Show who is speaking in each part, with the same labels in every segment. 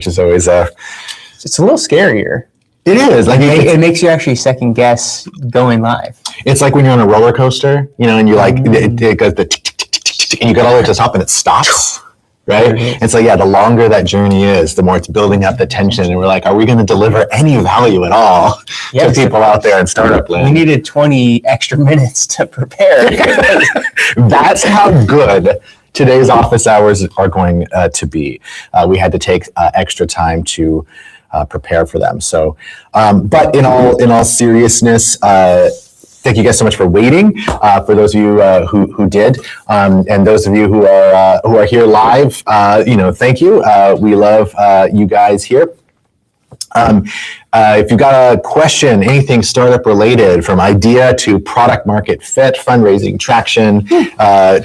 Speaker 1: which is always
Speaker 2: it's a little scarier.
Speaker 1: It is. Like
Speaker 2: it makes you actually second guess going live.
Speaker 1: It's like when you're on a roller coaster, and you like it goes and you get all the way to the top and it stops. Right? And so, the longer that journey is, the more it's building up the tension. And we're like, are we going to deliver any value at all to people out there in startup land?
Speaker 2: We needed 20 extra minutes to prepare.
Speaker 1: That's how good today's office hours are going to be. We had to take extra time to prepare for them. So, but in all seriousness, thank you guys so much for waiting. For those of you who did, and those of you who are here live, thank you. We love you guys here. If you've got a question, anything startup related, from idea to product market fit, fundraising, traction,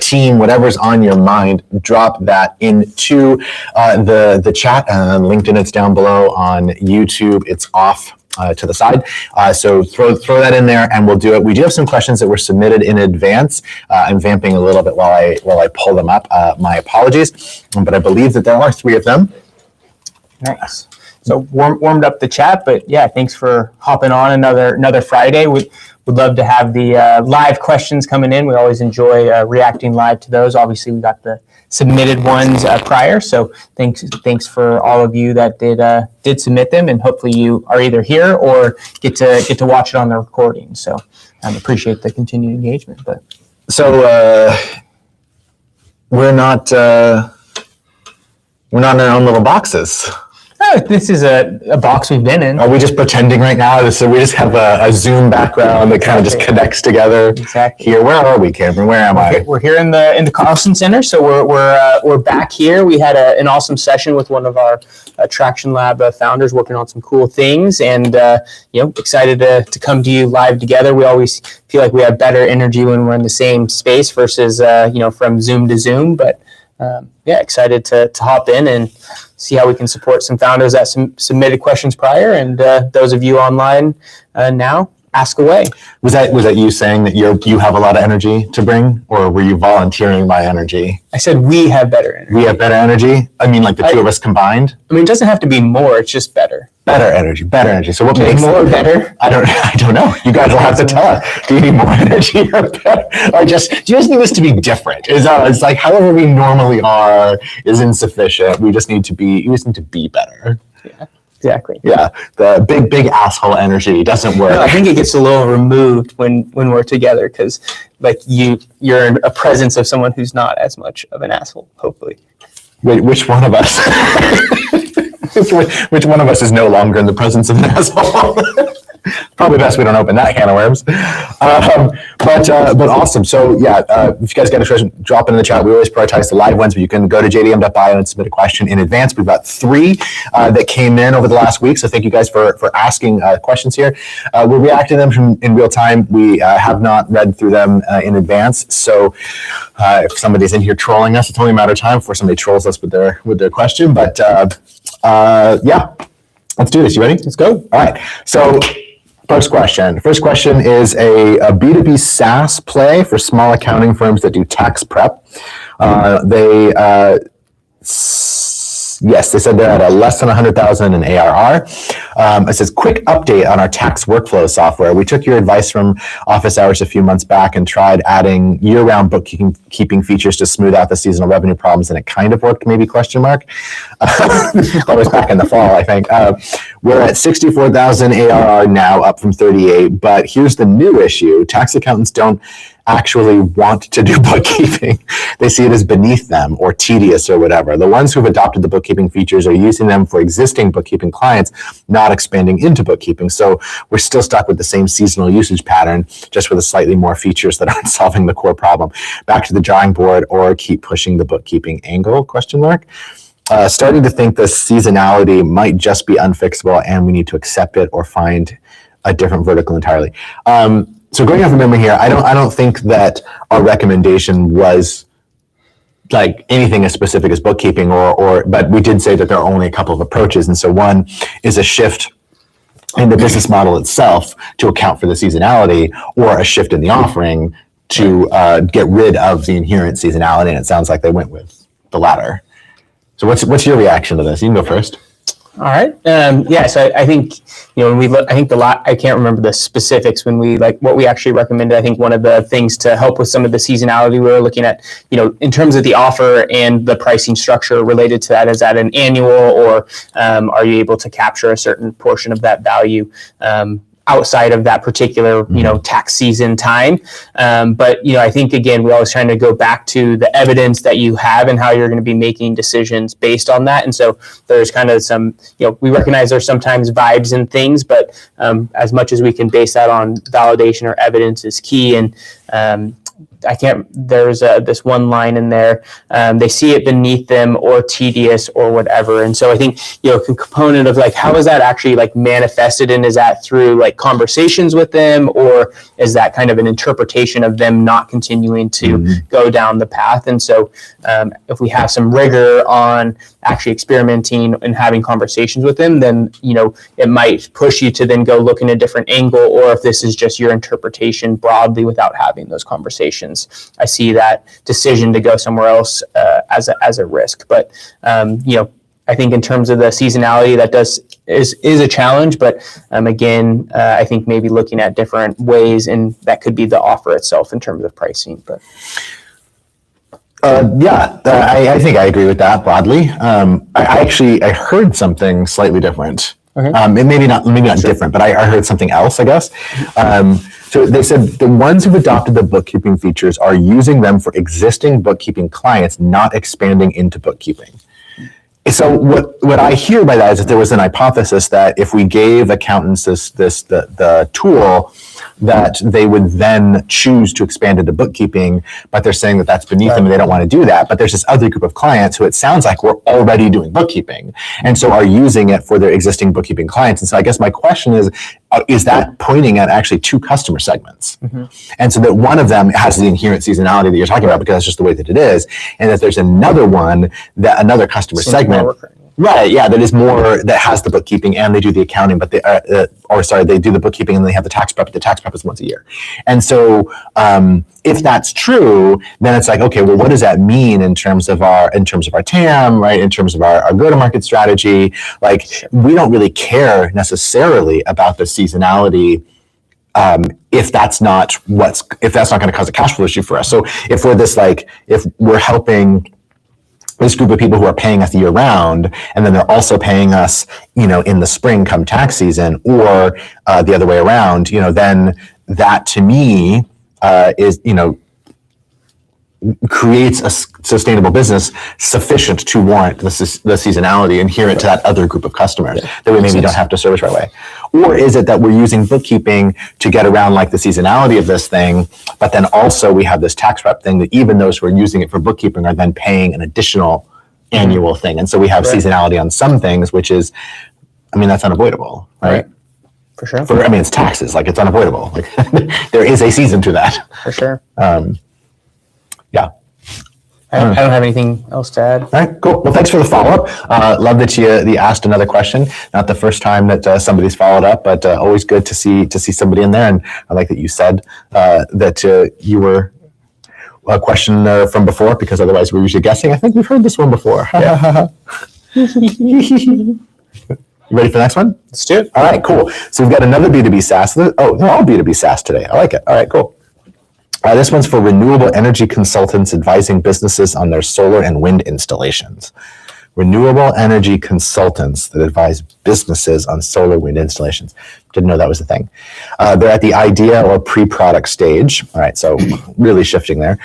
Speaker 1: team, whatever's on your mind, drop that into the chat. LinkedIn, it's down below. On YouTube, it's off to the side. So throw that in there and we'll do it. We do have some questions that were submitted in advance. I'm vamping a little bit while I pull them up. My apologies, but I believe that there are 3 of them.
Speaker 2: Nice. So warmed up the chat, but thanks for hopping on another Friday. Would love to have the live questions coming in. We always enjoy reacting live to those. Obviously, we got the submitted ones prior, so thanks for all of you that did submit them, and hopefully you are either here or get to watch it on the recording. So appreciate the continued engagement. But
Speaker 1: so we're not in our own little boxes.
Speaker 2: Oh, this is a box we've been in.
Speaker 1: Are we just pretending right now? So we just have a Zoom background that kind of just connects together.
Speaker 2: Exactly.
Speaker 1: Here, where are we, Cameron? Where am I?
Speaker 2: We're here in the Carlson Center. So we're back here. We had an awesome session with one of our Traction Lab founders working on some cool things, and excited to come to you live together. We always feel like we have better energy when we're in the same space versus from Zoom to Zoom. But excited to hop in and see how we can support some founders that submitted questions prior, and those of you online now, ask away.
Speaker 1: Was that you saying that you have a lot of energy to bring, or were you volunteering my energy?
Speaker 2: I said we have better energy.
Speaker 1: We have better energy? I mean, like the two of us combined?
Speaker 2: I mean, it doesn't have to be more, it's just better.
Speaker 1: Better energy. So what makes
Speaker 2: more better?
Speaker 1: I don't know. You guys will have to tell us. Do you need more energy or better? Or do you just need this to be different? It's like however we normally are is insufficient. We just need to be better.
Speaker 2: Yeah. Exactly.
Speaker 1: Yeah, the big asshole energy doesn't work.
Speaker 2: No, I think it gets a little removed when we're together, because like you're in a presence of someone who's not as much of an asshole. Hopefully.
Speaker 1: Wait, which one of us? Which one of us is no longer in the presence of an asshole? Probably best we don't open that can of worms. But awesome. So if you guys got a question, drop it in the chat. We always prioritize the live ones, but you can go to jdm.bio and submit a question in advance. We've got 3 that came in over the last week. So thank you guys for asking questions here. We're reacting to them in real time. We have not read through them in advance. So if somebody's in here trolling us, it's only a matter of time before somebody trolls us with their question. But let's do this. You ready?
Speaker 2: Let's go.
Speaker 1: All right. So First question is a B2B SaaS play for small accounting firms that do tax prep. They said they're at less than 100,000 in ARR. It says, quick update on our tax workflow software. We took your advice from Office Hours a few months back and tried adding year-round bookkeeping features to smooth out the seasonal revenue problems, and it kind of worked, maybe, question mark. That was back in the fall, I think. We're at 64,000 ARR now, up from 38, but here's the new issue. Tax accountants don't actually want to do bookkeeping. They see it as beneath them or tedious or whatever. The ones who've adopted the bookkeeping features are using them for existing bookkeeping clients, not expanding into bookkeeping. So we're still stuck with the same seasonal usage pattern, just with slightly more features that aren't solving the core problem. Back to the drawing board or keep pushing the bookkeeping angle, question mark. Starting to think the seasonality might just be unfixable and we need to accept it or find a different vertical entirely. So going off of memory here, I don't think that our recommendation was like anything as specific as bookkeeping but we did say that there are only a couple of approaches. And so one is a shift in the business model itself to account for the seasonality, or a shift in the offering to get rid of the inherent seasonality. And it sounds like they went with the latter. So what's your reaction to this? You can go first.
Speaker 2: All right. Yeah. So I think, when we look, I think I can't remember the specifics when we what we actually recommended. I think one of the things to help with some of the seasonality, we were looking at, in terms of the offer and the pricing structure related to that. Is that an annual, or are you able to capture a certain portion of that value outside of that particular, tax season time? But, I think, again, we're always trying to go back to the evidence that you have and how you're going to be making decisions based on that. And so there's kind of some, we recognize there's sometimes vibes and things, but as much as we can base that on validation or evidence is key. And there's this one line in there, they see it beneath them or tedious or whatever. And so I think, a component of how is that actually manifested, and is that through conversations with them, or is that kind of an interpretation of them not continuing to go down the path? And so if we have some rigor on actually experimenting and having conversations with them, then, it might push you to then go look in a different angle, or if this is just your interpretation broadly without having those conversations, I see that decision to go somewhere else as a risk. But I think in terms of the seasonality, that is a challenge. But again, I think maybe looking at different ways, and that could be the offer itself in terms of pricing. But
Speaker 1: I think I agree with that broadly. I heard something slightly different. Okay. And maybe not different, but I heard something else, I guess. So they said the ones who've adopted the bookkeeping features are using them for existing bookkeeping clients, not expanding into bookkeeping. So what I hear by that is that there was an hypothesis that if we gave accountants the tool, that they would then choose to expand into bookkeeping, but they're saying that that's beneath them and they don't want to do that. But there's this other group of clients who it sounds like we're already doing bookkeeping, and so are using it for their existing bookkeeping clients. And so I guess my question is that pointing at actually two customer segments? And so that one of them has the inherent seasonality that you're talking about, because that's just the way that it is, and that there's another one, that another customer segment. Right, yeah, that is more, that has the bookkeeping and they do the accounting, but they do the bookkeeping and they have the tax prep, but the tax prep is once a year. And so if that's true, then it's okay, well, what does that mean in terms of our TAM, right? In terms of our go-to-market strategy? We don't really care necessarily about the seasonality if that's not going to cause a cash flow issue for us. So if we're if we're helping this group of people who are paying us year round, and then they're also paying us, in the spring come tax season, or the other way around, then that to me is, creates a sustainable business sufficient to warrant the seasonality inherent to that other group of customers that we maybe don't have to service right away. Or is it that we're using bookkeeping to get around the seasonality of this thing, but then also we have this tax prep thing that even those who are using it for bookkeeping are then paying an additional annual thing. And so we have seasonality on some things, which is, that's unavoidable, right?
Speaker 2: For sure.
Speaker 1: It's taxes, it's unavoidable. There is a season to that.
Speaker 2: For sure.
Speaker 1: Yeah.
Speaker 2: I don't have anything else to add.
Speaker 1: All right, cool. Well, thanks for the follow-up. Love that you asked another question. Not the first time that somebody's followed up, but always good to see somebody in there. And I like that you said that you were a question from before, because otherwise we're usually guessing. I think we've heard this one before. Yeah. You ready for the next one?
Speaker 2: Let's do it.
Speaker 1: All right, cool. So we've got another B2B SaaS. They're all B2B SaaS today. I like it. All right, cool. This one's for renewable energy consultants advising businesses on their solar and wind installations. Renewable energy consultants that advise businesses on solar wind installations. Didn't know that was a thing. They're at the idea or pre-product stage. All right, so really shifting there.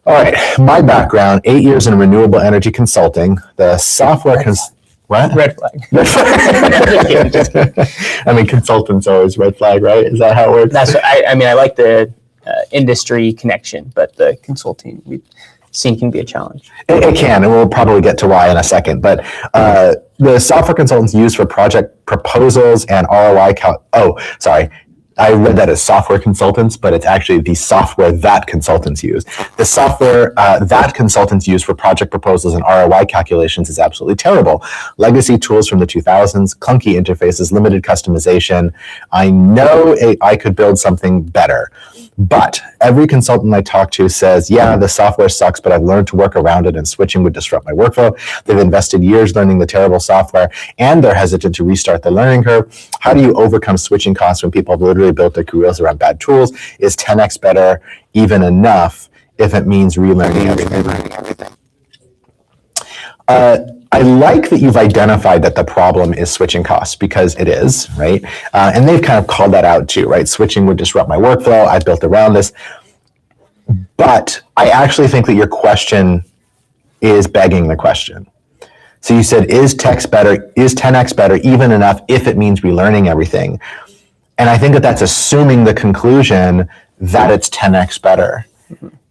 Speaker 1: All right, my background, 8 years in renewable energy consulting. The software what?
Speaker 2: Red flag.
Speaker 1: Consultants always red flag, right? Is that how it works?
Speaker 2: That's I like the industry connection, but the consulting we've seen can be a challenge.
Speaker 1: It can, and we'll probably get to why in a second. But the software consultants used for project proposals and ROI I read that as software consultants, but it's actually the software that consultants use. The software that consultants use for project proposals and ROI calculations is absolutely terrible. Legacy tools from the 2000s, clunky interfaces, limited customization. I know I could build something better, but every consultant I talk to says, yeah, the software sucks, but I've learned to work around it and switching would disrupt my workflow. They've invested years learning the terrible software and they're hesitant to restart the learning curve. How do you overcome switching costs when people have literally built their careers around bad tools? Is 10x better even enough if it means relearning everything? I like that you've identified that the problem is switching costs, because it is, right? And they've kind of called that out too, right? Switching would disrupt my workflow. I built around this. But I actually think that your question is begging the question. So you said, is 10x better even enough if it means relearning everything? And I think that that's assuming the conclusion that it's 10x better.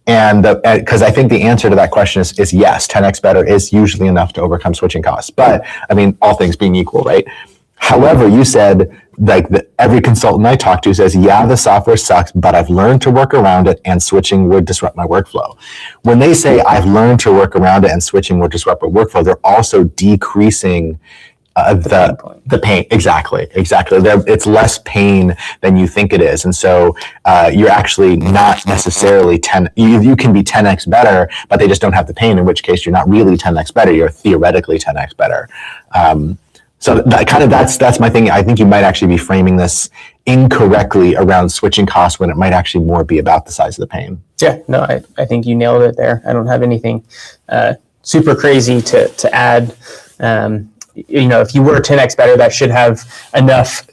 Speaker 1: And because I think the answer to that question is yes, 10x better is usually enough to overcome switching costs. But I mean, all things being equal, right? However, you said like every consultant I talk to says, yeah, the software sucks, but I've learned to work around it and switching would disrupt my workflow. When they say I've learned to work around it and switching would disrupt my workflow, they're also decreasing the pain. Exactly. It's less pain than you think it is. And so you're actually not necessarily you can be 10x better, but they just don't have the pain, in which case you're not really 10x better. You're theoretically 10x better. So that's my thing. I think you might actually be framing this incorrectly around switching costs when it might actually more be about the size of the pain.
Speaker 2: Yeah, no, I think you nailed it there. I don't have anything super crazy to add. If you were 10x better, that should have enough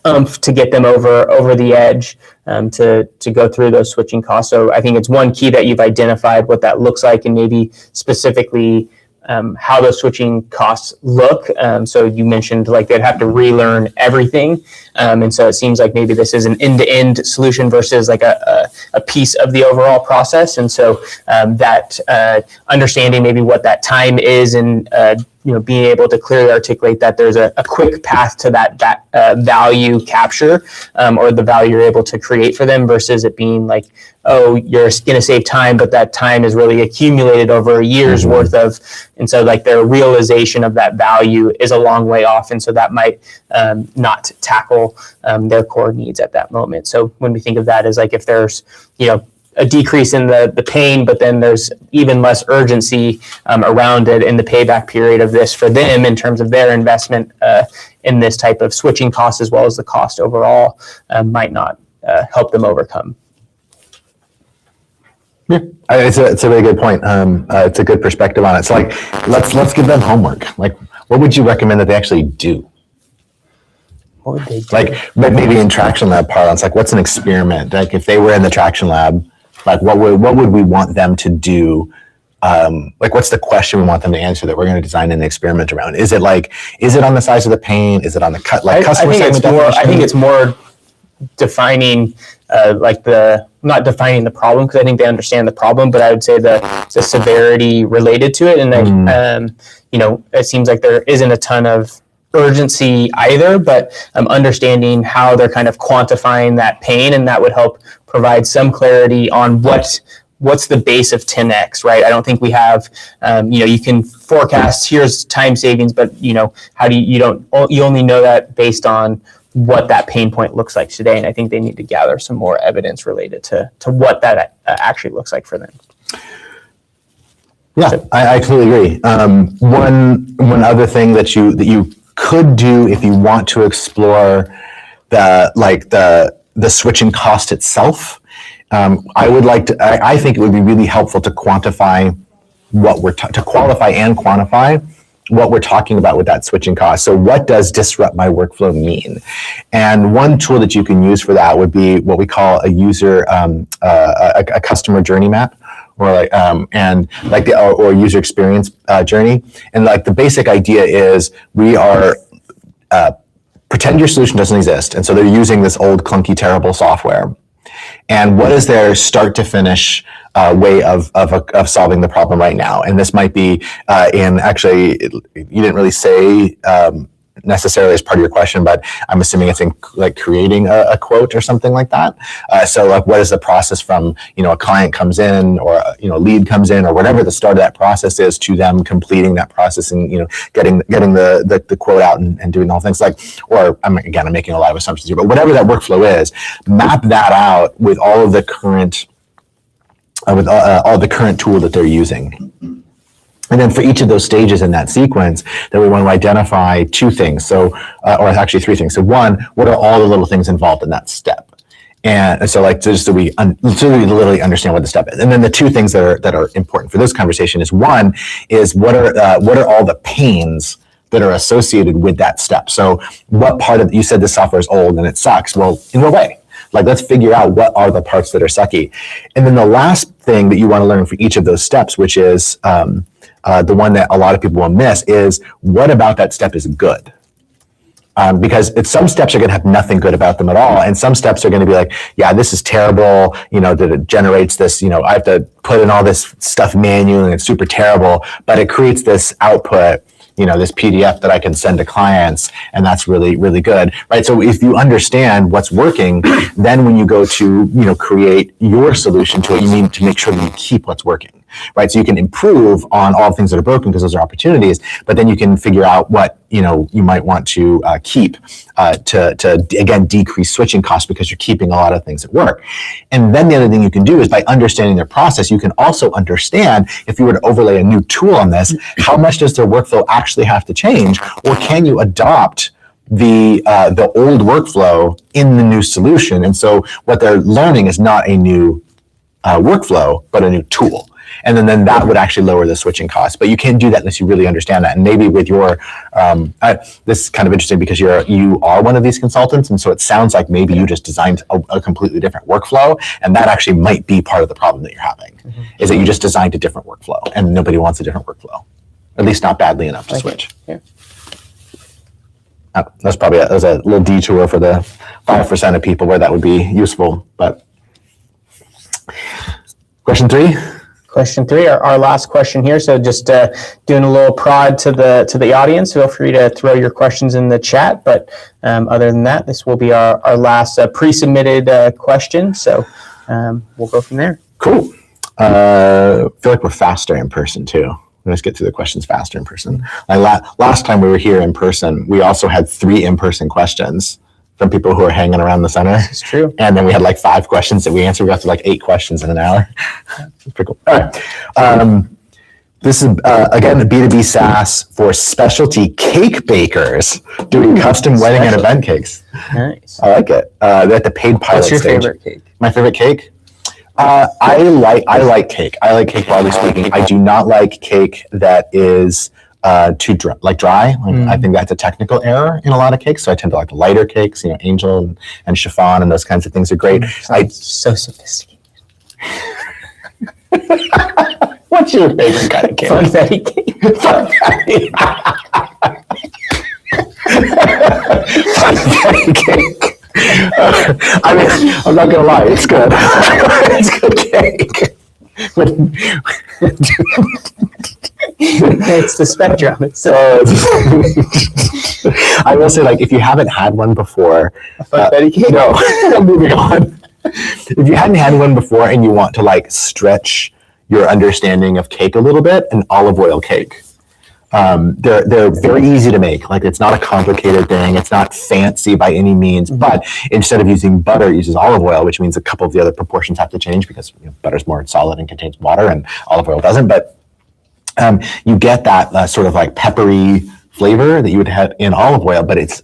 Speaker 2: oomph to get them over the edge to go through those switching costs. So I think it's one key that you've identified what that looks like, and maybe specifically how those switching costs look. So you mentioned like they'd have to relearn everything. And so it seems like maybe this is an end-to-end solution versus like a piece of the overall process. And so that understanding maybe what that time is, and being able to clearly articulate that there's a quick path to that value capture, or the value you're able to create for them, versus it being like, oh, you're going to save time, but that time is really accumulated over a year's worth of, and so like their realization of that value is a long way off, and so that might not tackle their core needs at that moment. So when we think of that as like, if there's a decrease in the pain, but then there's even less urgency around it in the payback period of this for them in terms of their investment in this type of switching costs, as well as the cost overall, might not help them overcome.
Speaker 1: Yeah, it's a really good point. It's a good perspective on it. So like, let's give them homework. Like, what would you recommend that they actually do?
Speaker 2: What would they do?
Speaker 1: Like maybe in Traction Lab parlance, like what's an experiment? Like if they were in the Traction Lab, like what would we want them to do? Like what's the question we want them to answer that we're going to design an experiment around? Is it on the size of the pain? Is it on the cut? Like customer segment definition?
Speaker 2: I think it's more defining not defining the problem, because I think they understand the problem, but I would say the severity related to it. And then, it seems like there isn't a ton of urgency either, but understanding how they're kind of quantifying that pain, and that would help provide some clarity on what's the base of 10x, right? I don't think we have, you can forecast here's time savings, but how do you only know that based on what that pain point looks like today. And I think they need to gather some more evidence related to what that actually looks like for them.
Speaker 1: Yeah, so, I completely agree. One other thing that you could do if you want to explore the switching cost itself, I think it would be really helpful to quantify to qualify and quantify what we're talking about with that switching cost. So what does disrupt my workflow mean? And one tool that you can use for that would be what we call a customer journey map, or or user experience journey. And like the basic idea is we are pretend your solution doesn't exist, and so they're using this old clunky terrible software. And what is their start to finish way of solving the problem right now? And this might be you didn't really say necessarily as part of your question, but I'm assuming it's in like creating a quote or something like that. So like, what is the process from, a client comes in or, a lead comes in or whatever the start of that process is to them completing that process and, getting the quote out and doing the whole thing. It's like, or I'm making a lot of assumptions here, but whatever that workflow is, map that out with all of the current, all the current tool that they're using. And then for each of those stages in that sequence, then we want to identify two things. So, or actually three things. So one, what are all the little things involved in that step? And so like, just so we literally understand what the step is. And then the two things that are important for this conversation is one is what are all the pains that are associated with that step? So what part of, you said this software is old and it sucks. Well, in what way? Like, let's figure out what are the parts that are sucky. And then the last thing that you want to learn for each of those steps, which is, the one that a lot of people will miss, is what about that step is good? Because some steps are going to have nothing good about them at all. And some steps are going to be like, yeah, this is terrible, that it generates this, I have to put in all this stuff manually and it's super terrible, but it creates this output, this PDF that I can send to clients, and that's really, really good, right? So if you understand what's working, then when you go to, create your solution to it, you need to make sure that you keep what's working, right? So you can improve on all the things that are broken because those are opportunities, but then you can figure out what, you might want to keep to again, decrease switching costs because you're keeping a lot of things at work. And then the other thing you can do is by understanding their process, you can also understand if you were to overlay a new tool on this, how much does their workflow actually have to change, or can you adopt the old workflow in the new solution? And so what they're learning is not a new workflow, but a new tool. And then that would actually lower the switching costs. But you can't do that unless you really understand that. And maybe with your, this is kind of interesting because you are one of these consultants. And so it sounds like maybe you just designed a completely different workflow. And that actually might be part of the problem that you're having, is that you just designed a different workflow and nobody wants a different workflow, at least not badly enough to switch.
Speaker 2: Yeah.
Speaker 1: That's probably that was a little detour for the 5% of people where that would be useful. But question three.
Speaker 2: Question three, our last question here. So just doing a little prod to the audience. Feel free to throw your questions in the chat. But other than that, this will be our last pre-submitted question. So we'll go from there.
Speaker 1: Cool. I feel like we're faster in person too. Let's get through the questions faster in person. Last time we were here in person, we also had 3 in-person questions from people who are hanging around the center.
Speaker 2: It's true.
Speaker 1: And then we had like 5 questions that we answered. We got to like 8 questions in an hour. It's pretty cool. All right. This is, again, a B2B SaaS for specialty cake bakers doing custom wedding and event cakes.
Speaker 2: Nice.
Speaker 1: I like it. They're at the paid pilot
Speaker 2: What's your
Speaker 1: stage.
Speaker 2: favorite cake?
Speaker 1: My favorite cake? I like cake. I like cake, broadly speaking. I do not like cake that is too dry. I think that's a technical error in a lot of cakes. So I tend to like lighter cakes. Angel and chiffon and those kinds of things are great.
Speaker 2: So sophisticated.
Speaker 1: What's your favorite kind of cake?
Speaker 2: Funfetti cake.
Speaker 1: Funfetti. Funfetti cake. I mean, I'm not gonna lie, it's good. It's good cake.
Speaker 2: It's the spectrum.
Speaker 1: I will say, like, if you haven't had one before,
Speaker 2: Funfetti cake.
Speaker 1: No, moving on. If you hadn't had one before and you want to like stretch your understanding of cake a little bit, an olive oil cake. They're very easy to make. Like, it's not a complicated thing. It's not fancy by any means, but instead of using butter, it uses olive oil, which means a couple of the other proportions have to change because butter's more solid and contains water and olive oil doesn't. But you get that sort of like peppery flavor that you would have in olive oil, but it's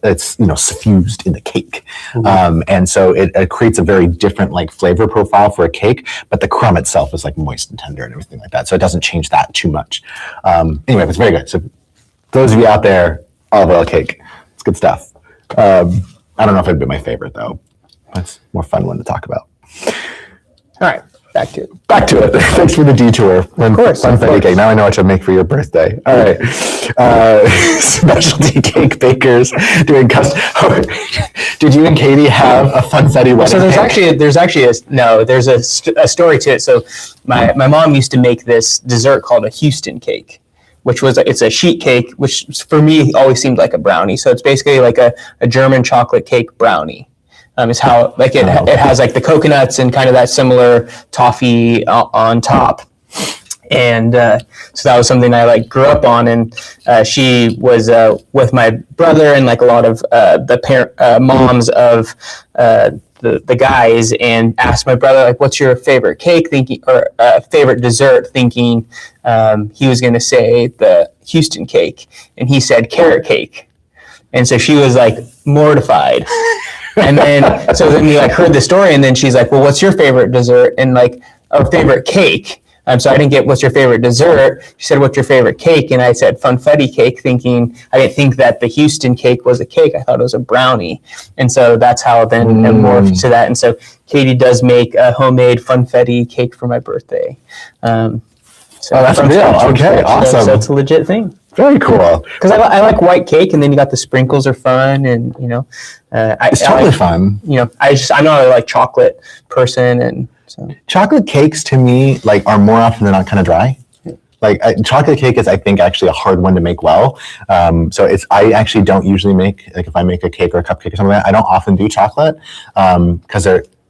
Speaker 1: suffused in the cake. And so it creates a very different like flavor profile for a cake, but the crumb itself is like moist and tender and everything like that. So it doesn't change that too much. Anyway, it's very good. So those of you out there, olive oil cake, it's good stuff. I don't know if it'd be my favorite though. It's a more fun one to talk about.
Speaker 2: All right. Back to
Speaker 1: it. Thanks for the detour. Of course. Funfetti cake. Now I know what to make for your birthday. All right. Specialty cake bakers doing custom. Did you and Katie have a funfetti wedding?
Speaker 2: So there's a story to it. So my mom used to make this dessert called a Houston cake, it's a sheet cake, which for me always seemed like a brownie. So it's basically like a German chocolate cake brownie. Is how like it has like the coconuts and kind of that similar toffee on top. And so that was something I like grew up on, and she was with my brother and like a lot of the moms of the guys, and asked my brother like, "What's your favorite cake?" Thinking or favorite dessert, thinking he was going to say the Houston cake, and he said carrot cake, and so she was like mortified. And then so then we like heard the story, and then she's like, "Well, what's your favorite dessert?" And like, "Our favorite cake." So I didn't get what's your favorite dessert. She said, "What's your favorite cake?" And I said funfetti cake, thinking I didn't think that the Houston cake was a cake. I thought it was a brownie. And so that's how then it morphed to that. And so Katie does make a homemade funfetti cake for my birthday. So
Speaker 1: that's real. Okay, awesome.
Speaker 2: So it's a legit thing.
Speaker 1: Very cool.
Speaker 2: Because I like white cake, and then you got the sprinkles are fun, and
Speaker 1: it's totally fun.
Speaker 2: I'm not a like chocolate person, and so
Speaker 1: chocolate cakes to me like are more often than not kind of dry. Like chocolate cake is, I think, actually a hard one to make well. So I actually don't usually make, like if I make a cake or a cupcake or something like that, I don't often do chocolate because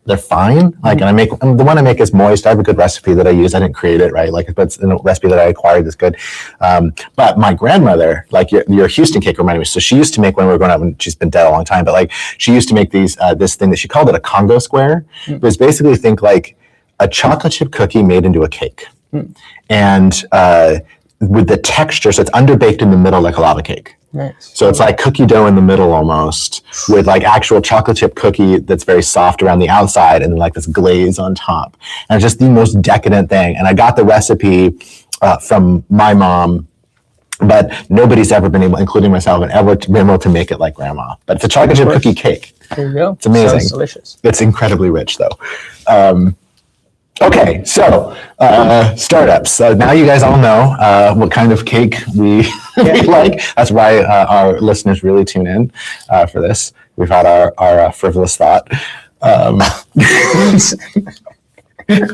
Speaker 1: they're fine. Like, and the one I make is moist. I have a good recipe that I use. I didn't create it, right? Like, but it's a recipe that I acquired that's good. But my grandmother, like your Houston cake reminded me. So she used to make, when we were growing up, and she's been dead a long time, but like she used to make these, this thing that she called it a Congo square. It was basically, think like a chocolate chip cookie made into a cake. And with the texture, so it's underbaked in the middle like a lava cake.
Speaker 2: Nice.
Speaker 1: So it's like cookie dough in the middle almost, with like actual chocolate chip cookie that's very soft around the outside, and then like this glaze on top. And it's just the most decadent thing. And I got the recipe from my mom, but nobody's ever been able, including myself, and ever been able to make it like grandma. But it's a chocolate chip cookie cake.
Speaker 2: There you go.
Speaker 1: It's amazing.
Speaker 2: Sounds delicious.
Speaker 1: It's incredibly rich though. Okay, so startups. So now you guys all know what kind of cake we like. That's why our listeners really tune in for this. We've had our frivolous thought. All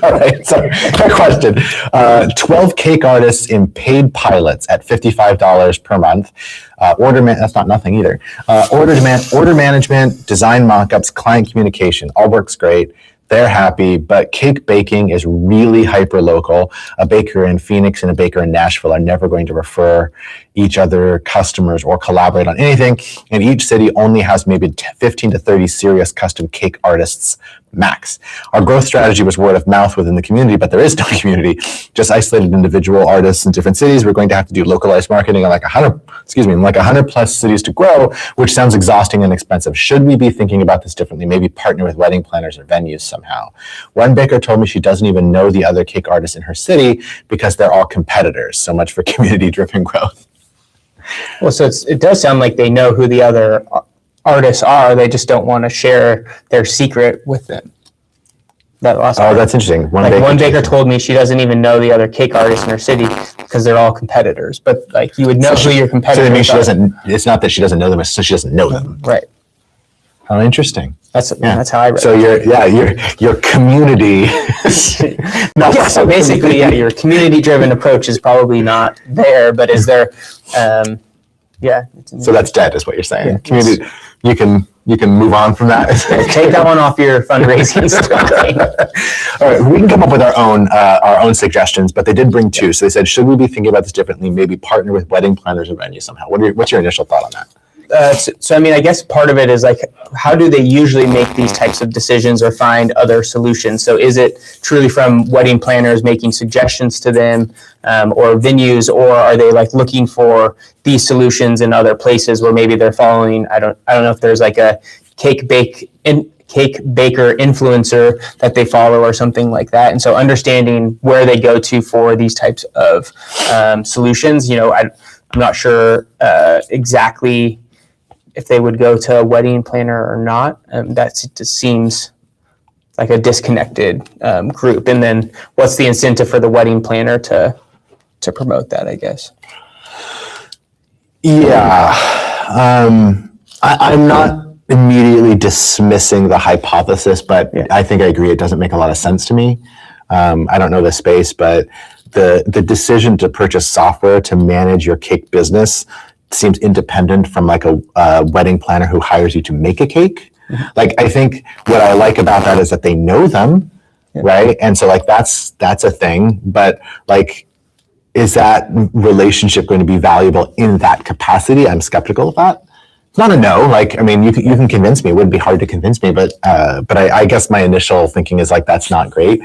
Speaker 1: right, so quick question. 12 cake artists in paid pilots at $55 per month. That's not nothing either. Order management, design mockups, client communication, all works great. They're happy, but cake baking is really hyper local. A baker in Phoenix and a baker in Nashville are never going to refer each other customers or collaborate on anything. And each city only has maybe 15 to 30 serious custom cake artists max. Our growth strategy was word of mouth within the community, but there is no community, just isolated individual artists in different cities. We're going to have to do localized marketing in like 100 plus cities to grow, which sounds exhausting and expensive. Should we be thinking about this differently? Maybe partner with wedding planners or venues somehow. One baker told me she doesn't even know the other cake artists in her city because they're all competitors. So much for community-driven growth.
Speaker 2: Well, so it does sound like they know who the other artists are. They just don't want to share their secret with them. That's
Speaker 1: interesting.
Speaker 2: One baker told me she doesn't even know the other cake artists in her city because they're all competitors. But like you would know who your competitors
Speaker 1: are. So that means it's not that she doesn't know them, it's so she doesn't know them.
Speaker 2: Right.
Speaker 1: How interesting.
Speaker 2: That's how I read it.
Speaker 1: So your community.
Speaker 2: So basically, your community-driven approach is probably not there, but is there?
Speaker 1: So that's dead, is what you're saying. Yeah, community. You can move on from that.
Speaker 2: Take that one off your fundraising strategy.
Speaker 1: All right, we can come up with our own suggestions, but they did bring two. So they said, should we be thinking about this differently? Maybe partner with wedding planners or venues somehow. What's your initial thought on that?
Speaker 2: So I mean, I guess part of it is like, how do they usually make these types of decisions or find other solutions? So is it truly from wedding planners making suggestions to them, or venues, or are they like looking for these solutions in other places where maybe they're following? I don't know if there's like a cake baker influencer that they follow or something like that. And so understanding where they go to for these types of solutions, I'm not sure exactly if they would go to a wedding planner or not. That just seems like a disconnected group. And then what's the incentive for the wedding planner to promote that, I guess?
Speaker 1: Yeah. I'm not immediately dismissing the hypothesis, but I think I agree. It doesn't make a lot of sense to me. I don't know the space, but the decision to purchase software to manage your cake business seems independent from like a wedding planner who hires you to make a cake. Like, I think what I like about that is that they know them, right? And so like that's a thing. But like, is that relationship going to be valuable in that capacity? I'm skeptical of that. It's not a no. Like, I mean, you can convince me. It wouldn't be hard to convince me, but I guess my initial thinking is like, that's not great.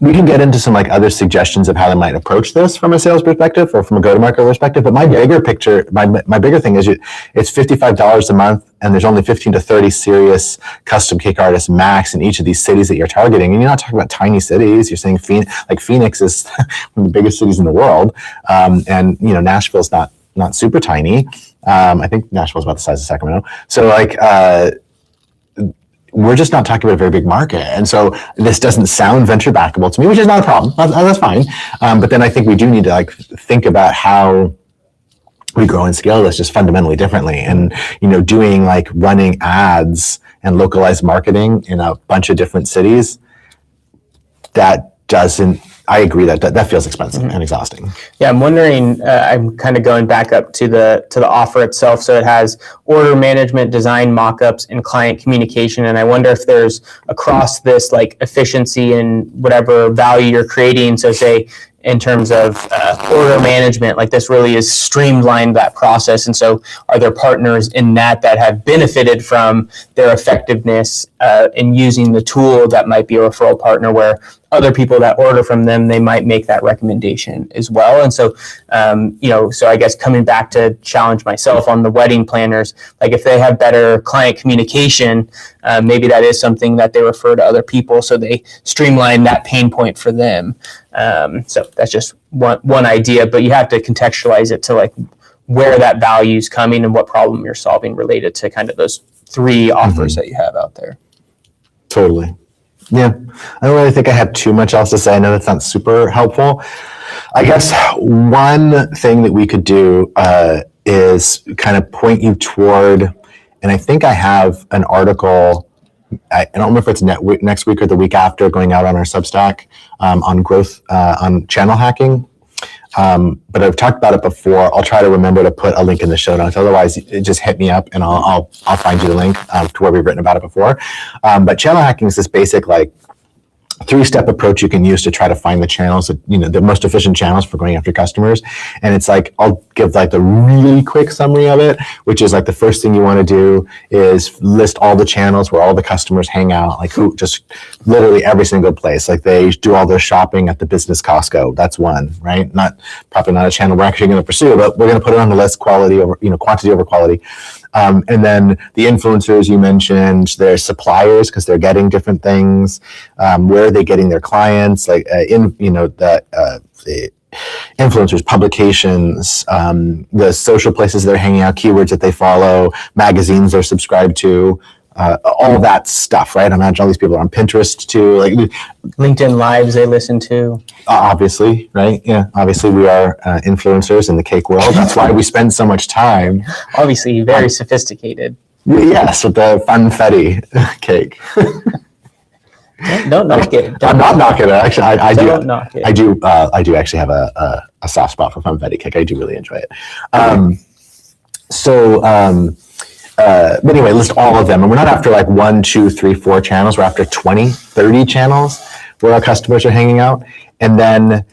Speaker 1: We can get into some like other suggestions of how they might approach this from a sales perspective or from a go-to-market perspective. But my bigger picture, my bigger thing is it's $55 a month, and there's only 15 to 30 serious custom cake artists max in each of these cities that you're targeting. And you're not talking about tiny cities. You're saying Phoenix is one of the biggest cities in the world, and Nashville's not super tiny. I think Nashville's about the size of Sacramento. So like, we're just not talking about a very big market. And so this doesn't sound venture backable to me, which is not a problem. That's fine. But then I think we do need to like think about how we grow and scale this just fundamentally differently. And, doing like running ads and localized marketing in a bunch of different cities, I agree that feels expensive and exhausting.
Speaker 2: Yeah, I'm wondering. I'm kind of going back up to the offer itself. So it has order management, design mock-ups, and client communication. And I wonder if there's across this like efficiency and whatever value you're creating. So say in terms of order management, like this really is streamlined that process. And so are there partners in that have benefited from their effectiveness in using the tool that might be a referral partner, where other people that order from them, they might make that recommendation as well. And so, so I guess coming back to challenge myself on the wedding planners, like if they have better client communication, maybe that is something that they refer to other people, so they streamline that pain point for them. So that's just one idea, but you have to contextualize it to like where that value is coming and what problem you're solving related to kind of those three offers that you have out there.
Speaker 1: Totally. Yeah. I don't really think I have too much else to say. I know that's not super helpful. I guess one thing that we could do is kind of point you toward, and I think I have an article, I don't remember if it's next week or the week after, going out on our Substack on growth, on channel hacking. But I've talked about it before. I'll try to remember to put a link in the show notes. Otherwise, just hit me up and I'll find you the link to where we've written about it before. But channel hacking is this basic like 3-step approach you can use to try to find the channels that, the most efficient channels for going after customers. And it's like, I'll give like the really quick summary of it, which is like the first thing you want to do is list all the channels where all the customers hang out, like who just literally every single place. Like they do all their shopping at the business Costco. That's one, right? Probably not a channel we're actually going to pursue, but we're going to put it on the list, quantity over quality. And then the influencers you mentioned, their suppliers, because they're getting different things. Where are they getting their clients? Like the influencers, publications, the social places they're hanging out, keywords that they follow, magazines they're subscribed to. All that stuff, right? I imagine all these people are on Pinterest too, like
Speaker 2: LinkedIn Lives they listen to.
Speaker 1: Obviously, right? Yeah, obviously we are influencers in the cake world. That's why we spend so much time.
Speaker 2: Obviously, very sophisticated.
Speaker 1: Yes, with the funfetti cake.
Speaker 2: Don't knock it.
Speaker 1: I'm not knocking it. Actually, I do.
Speaker 2: Don't knock it.
Speaker 1: I do actually have a soft spot for funfetti cake. I do really enjoy it. But anyway, list all of them. And we're not after like 1, 2, 3, 4 channels. We're after 20, 30 channels where our customers are hanging out. And then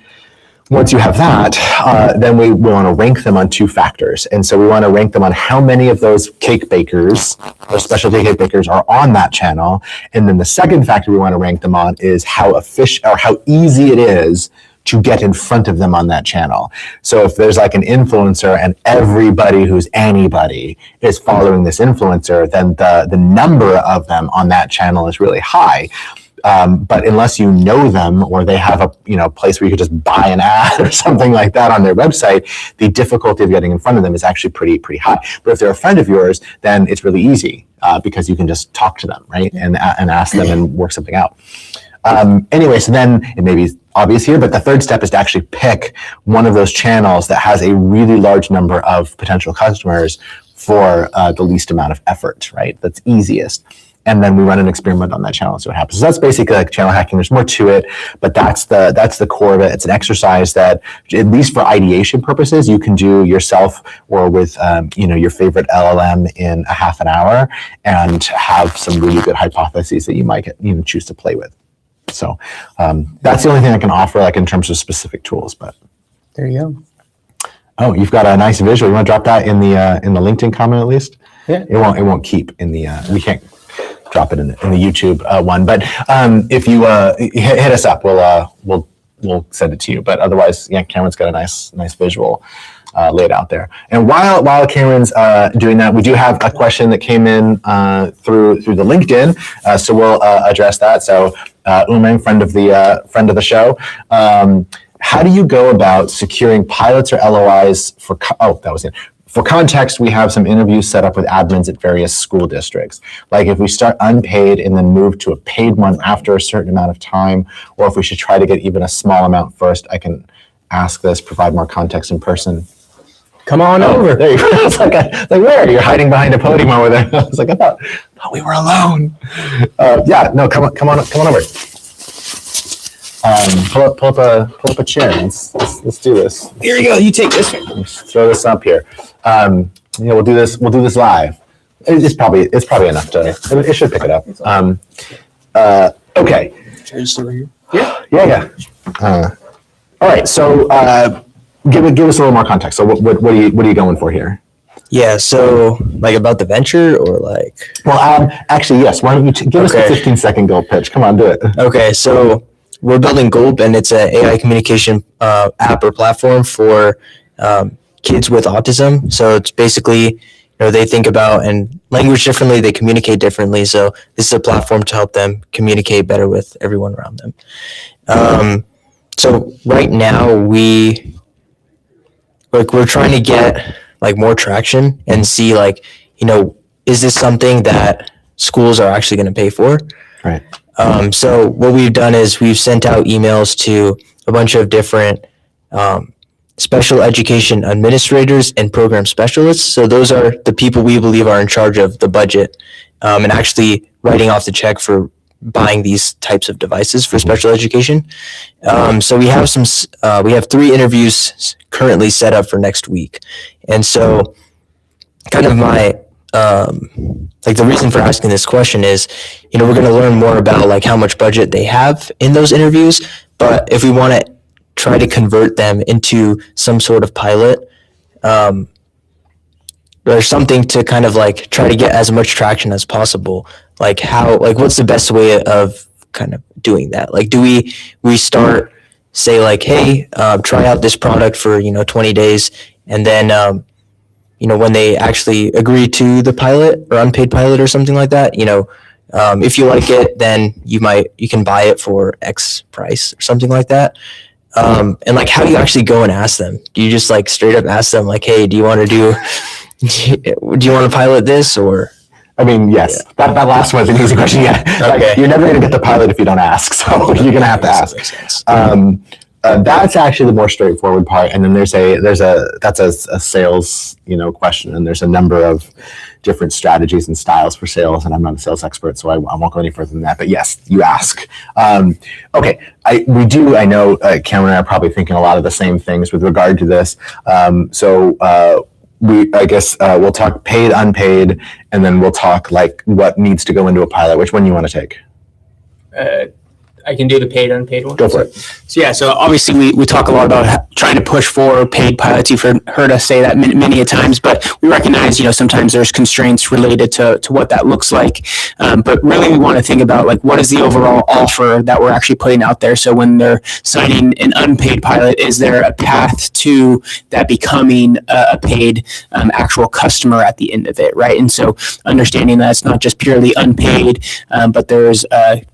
Speaker 1: once you have that, then we want to rank them on 2 factors. And so we want to rank them on how many of those cake bakers or specialty cake bakers are on that channel. And then the second factor we want to rank them on is how efficient or how easy it is to get in front of them on that channel. So if there's like an influencer and everybody who's anybody is following this influencer, then the number of them on that channel is really high. But unless you know them or they have a place where you could just buy an ad or something like that on their website, the difficulty of getting in front of them is actually pretty high. But if they're a friend of yours, then it's really easy because you can just talk to them, right, and ask them and work something out. Anyway, so then it may be obvious here, but the third step is to actually pick one of those channels that has a really large number of potential customers for the least amount of effort, right? That's easiest. and then we run an experiment on that channel and see what happens. So that's basically like channel hacking. There's more to it, but that's the core of it. It's an exercise that, at least for ideation purposes, you can do yourself or with your favorite LLM in a half an hour, and have some really good hypotheses that you might choose to play with. So that's the only thing I can offer, like in terms of specific tools. But
Speaker 2: there you go.
Speaker 1: Oh, you've got a nice visual. You want to drop that in the LinkedIn comment at least?
Speaker 2: Yeah.
Speaker 1: It won't keep in the. We can't drop it in the YouTube one. But if you hit us up, we'll send it to you. But otherwise, yeah, Cameron's got a nice visual laid out there. And while Cameron's doing that, we do have a question that came in through the LinkedIn, so we'll address that. So Umang, friend of the show. How do you go about securing pilots or LOIs for? That was it. For context, we have some interviews set up with admins at various school districts. Like if we start unpaid and then move to a paid one after a certain amount of time, or if we should try to get even a small amount first. I can ask this, provide more context in person.
Speaker 2: Come on over.
Speaker 1: There you go. It's like where? You're hiding behind a podium over there. I was like, I thought we were alone. Yeah, no, come on over. Pull up a chair. Let's do this.
Speaker 2: Here you go. You take this one.
Speaker 1: Let's throw this up here. We'll do this live. It's probably enough to. It should pick it up. Okay.
Speaker 2: Just over here.
Speaker 1: Yeah. All right. So give us a little more context. So what are you going for here?
Speaker 3: Yeah, so like about the venture or like.
Speaker 1: Well, actually, yes. Why don't you give us a 15-second Gulp pitch? Come on, do it.
Speaker 3: Okay, so we're building Gulp, and it's an AI communication app or platform for kids with autism. So it's basically, they think about and language differently, they communicate differently. So this is a platform to help them communicate better with everyone around them. So right now we're trying to get like more traction and see is this something that schools are actually going to pay for?
Speaker 1: Right.
Speaker 3: So what we've done is we've sent out emails to a bunch of different special education administrators and program specialists. So those are the people we believe are in charge of the budget and actually writing off the check for buying these types of devices for special education. So we have we have 3 interviews currently set up for next week. And so kind of my the reason for asking this question is, we're going to learn more about how much budget they have in those interviews. But if we want to try to convert them into some sort of pilot, or something to kind of try to get as much traction as possible, what's the best way of kind of doing that? Do we start say hey, try out this product for 20 days, and then when they actually agree to the pilot or unpaid pilot or something like that, if you like it, then you can buy it for X price or something like that. And how do you actually go and ask them? Do you just straight up ask them hey, do you want to pilot this? Or
Speaker 1: I mean, yes, that last one is an easy question. Yeah.
Speaker 3: Okay.
Speaker 1: You're never going to get the pilot if you don't ask. So you're going to have to ask. That's actually the more straightforward part. And then that's a sales, question. And there's a number of different strategies and styles for sales. And I'm not a sales expert, so I won't go any further than that. But yes, you ask. Okay. I know Cameron and I are probably thinking a lot of the same things with regard to this. We'll talk paid, unpaid, and then we'll talk what needs to go into a pilot. Which one you want to take?
Speaker 2: I can do the paid, unpaid one.
Speaker 1: Go for it.
Speaker 2: So obviously we talk a lot about trying to push for paid pilots. You've heard us say that many a times, but we recognize, sometimes there's constraints related to what that looks like. But really we want to think about what is the overall offer that we're actually putting out there. So when they're signing an unpaid pilot, is there a path to that becoming a paid actual customer at the end of it, right? And so understanding that it's not just purely unpaid, but there's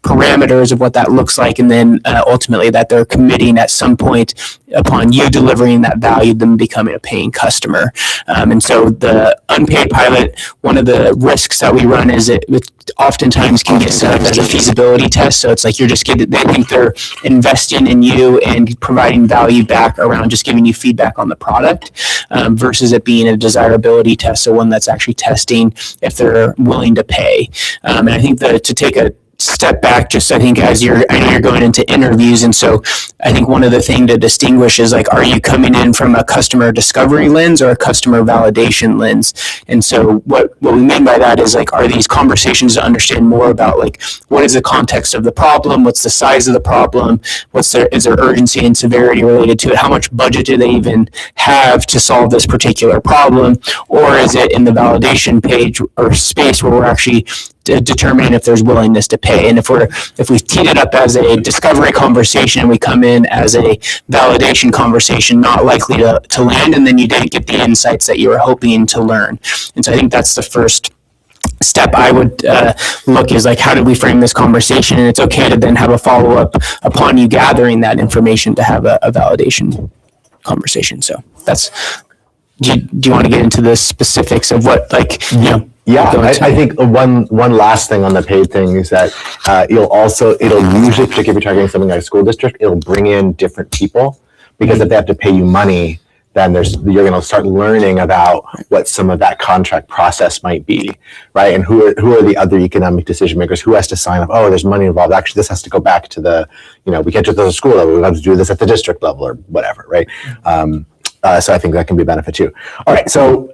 Speaker 2: parameters of what that looks looks like, and then ultimately that they're committing at some point upon you delivering that value, them becoming a paying customer. And so the unpaid pilot, one of the risks that we run is it oftentimes can get set up as a feasibility test. So it's like they think they're investing in you and providing value back around just giving you feedback on the product, versus it being a desirability test. So one that's actually testing if they're willing to pay. And I think to take a step back, just I think I know you're going into interviews, and so I think one of the things to distinguish is like, are you coming in from a customer discovery lens or a customer validation lens? And so what we mean by that is like, are these conversations to understand more about like, what is the context of the problem? What's the size of the problem? Is there urgency and severity related to it? How much budget do they even have to solve this particular problem? Or is it in the validation page or space where we're actually determining if there's willingness to pay? And if we've teed it up as a discovery conversation and we come in as a validation conversation, not likely to land, and then you didn't get the insights that you were hoping to learn. And so I think that's the first step I would look is like, how did we frame this conversation? And it's okay to then have a follow-up upon you gathering that information to have a validation conversation. So that's, do you want to get into the specifics of what, like, you know?
Speaker 1: Yeah, I think one last thing on the paid thing is that it'll usually, particularly if you're targeting something like a school district, it'll bring in different people, because if they have to pay you money, then you're going to start learning about what some of that contract process might be, right? And who are the other economic decision makers? Who has to sign up? Oh, there's money involved. Actually, this has to go back to we can't do this at the school level. We have to do this at the district level or whatever, right? So I think that can be a benefit too. All right, so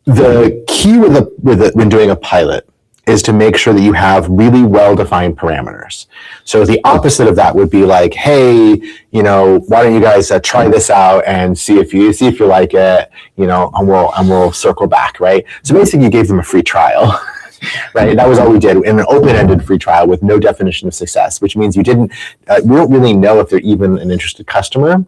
Speaker 1: the key when doing a pilot is to make sure that you have really well-defined parameters. So the opposite of that would be like, hey, why don't you guys try this out and see if you like it, and we'll circle back, right? So basically, you gave them a free trial. Right, that was all we did in an open-ended free trial with no definition of success, which means we don't really know if they're even an interested customer,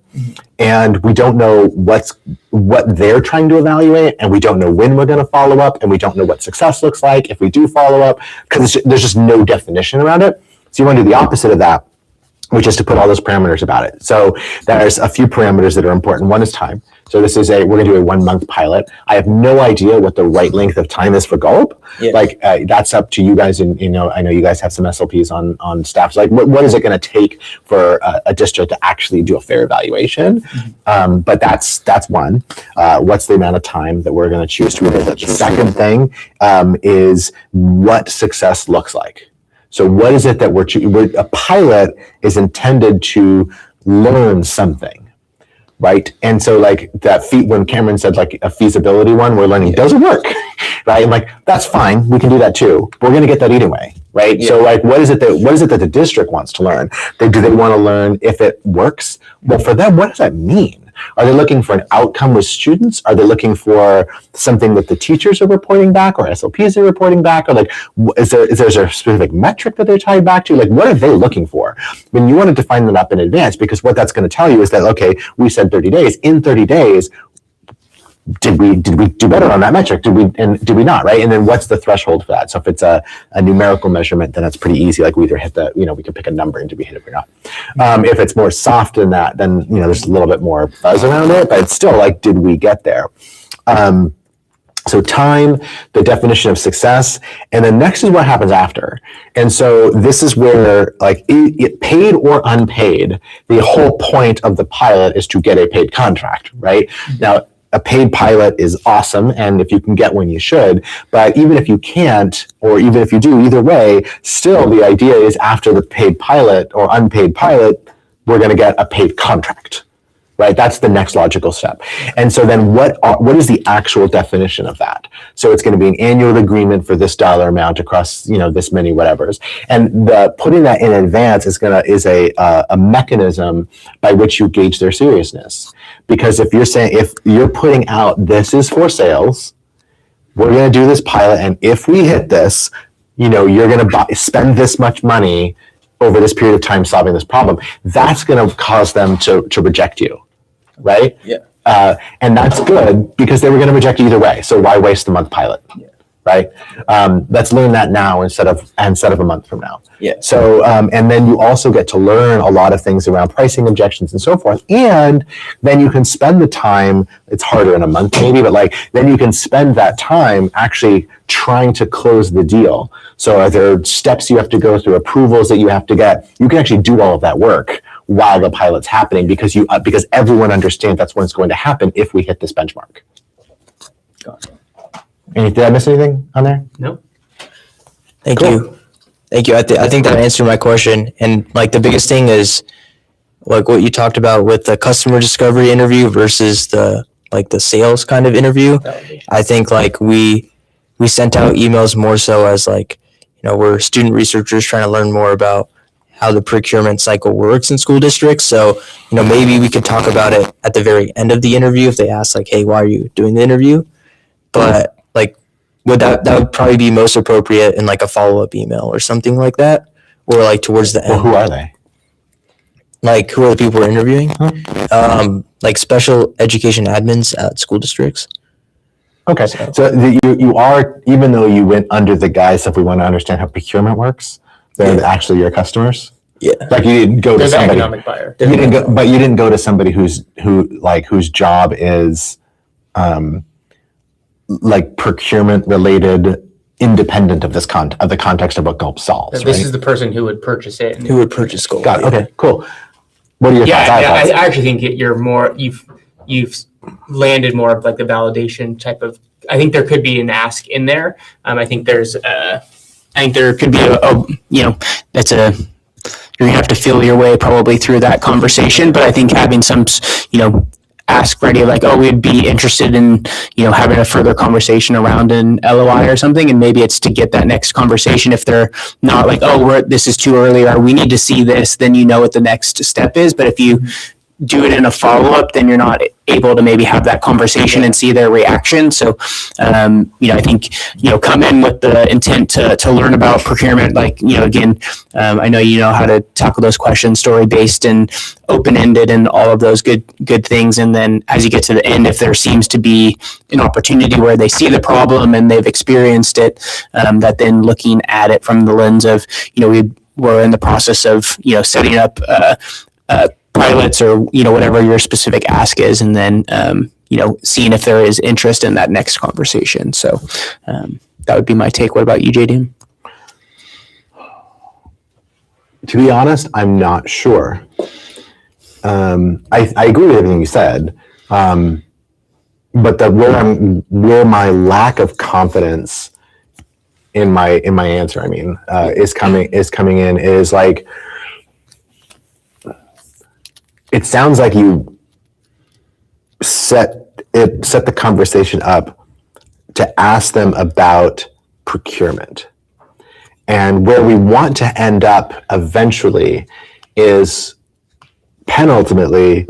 Speaker 1: and we don't know what they're trying to evaluate, and we don't know when we're going to follow up, and we don't know what success looks like if we do follow up, because there's just no definition around it. So you want to do the opposite of that, which is to put all those parameters about it. So there's a few parameters that are important. One is time. So we're going to do a 1 month pilot. I have no idea what the right length of time is for Gulp. Yeah. That's up to you guys. And I know you guys have some SLPs on staff. So what is it going to take for a district to actually do a fair evaluation? Mm-hmm. But that's one. What's the amount of time that we're going to choose to revisit? The second thing is what success looks like. So what is it that a pilot is intended to learn something, right? And so when Cameron said like a feasibility one, we're learning, does it work, right? And that's fine, we can do that too. But we're going to get that anyway, right? Yeah. So what is it that the district wants to learn? Do they want to learn if it works? Well, for them, what does that mean? Are they looking for an outcome with students? Are they looking for something that the teachers are reporting back or SLPs are reporting back? Or is there a specific metric that they're tied back to? What are they looking for? When you want to define that up in advance, because what that's going to tell you is that, okay, we said 30 days. In 30 days, did we do better on that metric? Did we not, right? And then what's the threshold for that? So if it's a numerical measurement, then it's pretty easy. We either hit we can pick a number and did we hit it or not. If it's more soft than that, then there's a little bit more buzz around it, but it's still did we get there? So time, the definition of success, and then next is what happens after. And so this is where it paid or unpaid, the whole point of the pilot is to get a paid contract, right? Now, a paid pilot is awesome, and if you can get one, you should. But even if you can't, or even if you do, either way, still the idea is after the paid pilot or unpaid pilot, we're going to get a paid contract, right? That's the next logical step. And so then what is the actual definition of that? So it's going to be an annual agreement for this dollar amount across, this many whatevers. And putting that in advance is a mechanism by which you gauge their seriousness. Because if you're putting out, this is for sales, we're going to do this pilot, and if we hit this, you're going to spend this much money over this period of time solving this problem, that's going to cause them to reject you, right?
Speaker 2: Yeah.
Speaker 1: And that's good because they were going to reject you either way. So why waste the month pilot? Yeah. right? Let's learn that now instead of a month from now.
Speaker 3: Yeah.
Speaker 1: So, and then you also get to learn a lot of things around pricing objections and so forth. And then you can spend the time, it's harder in a month maybe, but like, then you can spend that time actually trying to close the deal. So are there steps you have to go through, approvals that you have to get? You can actually do all of that work while the pilot's happening because everyone understands that's when it's going to happen if we hit this benchmark.
Speaker 2: Got it.
Speaker 1: Did I miss anything on there?
Speaker 2: No.
Speaker 3: Thank
Speaker 1: Cool.
Speaker 3: you. Thank you. I think that answered my question. And like the biggest thing is like what you talked about with the customer discovery interview versus the sales kind of interview. I think like we sent out emails more so as like, we're student researchers trying to learn more about how the procurement cycle works in school districts. So, maybe we could talk about it at the very end of the interview if they ask like, hey, why are you doing the interview? But like, that would probably be most appropriate in like a follow-up email or something like that, or like towards the
Speaker 1: Well,
Speaker 3: end.
Speaker 1: who are they?
Speaker 3: Like, who are the people we're interviewing? Like special education admins at school districts.
Speaker 1: Okay, so you are, even though you went under the guise of we want to understand how procurement works, they're actually your customers.
Speaker 3: Yeah.
Speaker 1: Like you didn't go to
Speaker 2: They're the
Speaker 1: somebody.
Speaker 2: economic buyer.
Speaker 1: You didn't go to somebody whose job is, like procurement related, independent of of the context of what Gulp solves.
Speaker 2: This
Speaker 1: right?
Speaker 2: is the person who would purchase it.
Speaker 3: Who would purchase gold?
Speaker 1: Got it. Okay, cool. What are your thoughts?
Speaker 2: I actually think you're more, you've landed more of like the validation type of, I think there could be an ask in there. I think there could be you're gonna have to feel your way probably through that conversation, but I think having some, ask ready, like, oh, we'd be interested in, having a further conversation around an LOI or something. And maybe it's to get that next conversation. If they're not like, oh, this is too early, or we need to see this, then what the next step is. But if you do it in a follow-up, then you're not able to maybe have that conversation and see their reaction. So, I think, come in with the intent to learn about procurement. Like, again, I know you know how to tackle those questions, story-based and open-ended and all of those good things. And then as you get to the end, if there seems to be an opportunity where they see the problem and they've experienced it, that then looking at it from the lens of, we're in the process of, setting up pilots or whatever your specific ask is, and then seeing if there is interest in that next conversation. So that would be my take. What about you, JD?
Speaker 1: To be honest, I'm not sure. I agree with everything you said, but where my lack of confidence in my answer, is coming in is like, it sounds like you set the conversation up to ask them about procurement. And where we want to end up eventually is penultimately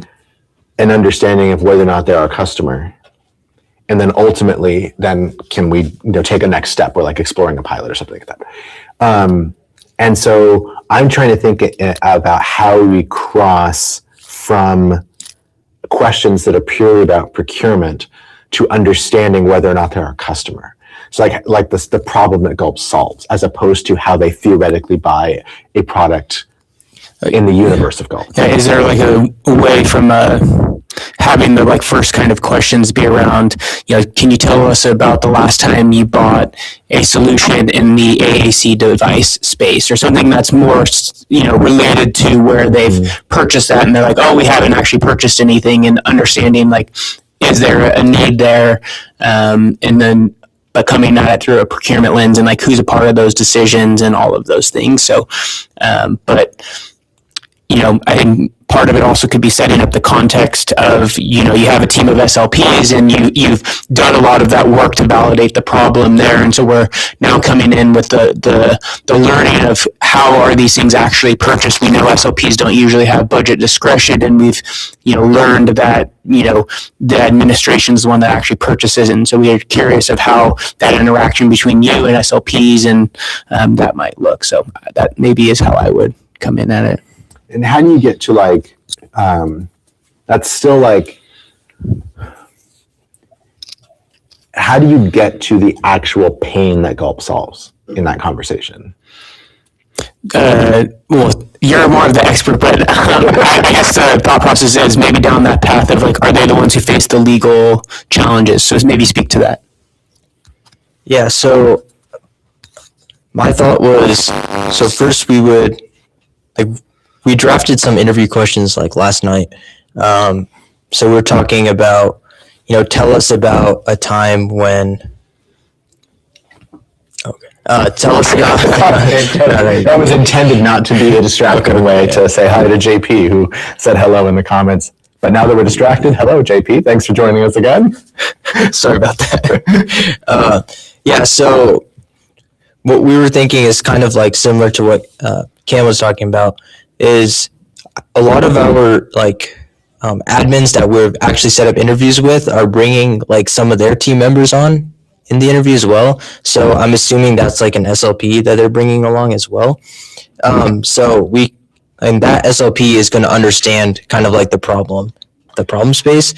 Speaker 1: an understanding of whether or not they're our customer. And then ultimately, then can we take a next step, or like exploring a pilot or something like that. And so I'm trying to think about how we cross from questions that are purely about procurement to understanding whether or not they're our customer. So like the problem that Gulp solves, as opposed to how they theoretically buy a product in the universe of Gulp.
Speaker 2: Yeah, is there like a way from having the first kind of questions be around, can you tell us about the last time you bought a solution in the AAC device space, or something that's more, related to where they've purchased that and they're like, oh, we haven't actually purchased anything, and understanding is there a need there, and then but coming at it through a procurement lens and who's a part of those decisions and all of those things. So, but I think part of it also could be setting up the context of, you have a team of SLPs and you've done a lot of that work to validate the problem there. And so we're now coming in with the learning of how are these things actually purchased. We know SLPs don't usually have budget discretion, and we've, learned that, the administration is the one that actually purchases. And so we are curious of how that interaction between you and SLPs and that might look. So that maybe is how I would come in at it.
Speaker 1: And how do you get to that's still how do you get to the actual pain that Gulp solves in that conversation?
Speaker 2: Well, you're more of the expert, but I guess the thought process is maybe down that path of like, are they the ones who face the legal challenges? So maybe speak to that.
Speaker 3: Yeah, so my thought was, so first we drafted some interview questions like last night. So we're talking about, tell us about a time when, tell us about,
Speaker 1: that was intended not to be a distracting way to say hi to JP, who said hello in the comments. But now that we're distracted, hello, JP. Thanks for joining us again.
Speaker 3: Sorry about that. Yeah, so what we were thinking is kind of like similar to what Cam was talking about, is a lot of our admins that we've actually set up interviews with are bringing like some of their team members on in the interview as well. So I'm assuming that's like an SLP that they're bringing along as well. And that SLP is going to understand kind of like the problem space.